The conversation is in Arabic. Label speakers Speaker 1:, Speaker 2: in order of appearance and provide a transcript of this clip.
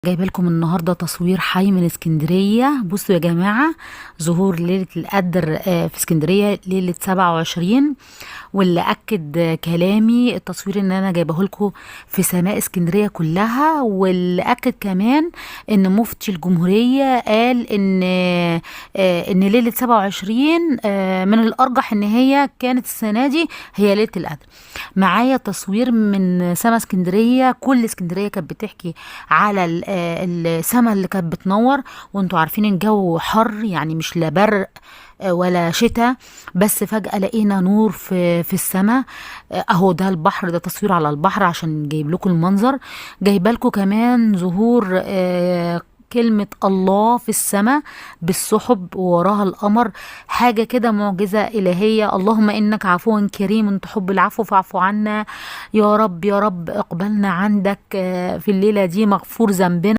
Speaker 1: جايبه لكم النهارده تصوير حي من اسكندريه. بصوا يا جماعه، ظهور ليله القدر في اسكندريه ليله 27. واللي اكد كلامي التصوير ان انا جايبه لكم في سماء اسكندريه كلها. واللي اكد كمان ان مفتي الجمهوريه قال ان ليله 27 من الارجح ان هي كانت السنه دي هي ليله القدر. معايا تصوير من سما اسكندريه، كل اسكندريه كانت بتحكي على السما اللي كانت بتنور. وانتوا عارفين الجو حر، يعني مش لا برق ولا شتاء، بس فجأة لقينا نور في السماء. اهو ده البحر، ده تصوير على البحر عشان جايب لكم المنظر. جايبه لكم كمان ظهور كلمة الله في السماء بالسحب ووراها القمر. حاجة كده معجزة إلهية. اللهم إنك عفو كريم تحب العفو فاعف عنا. يا رب يا رب اقبلنا عندك في الليلة دي، مغفور ذنبنا.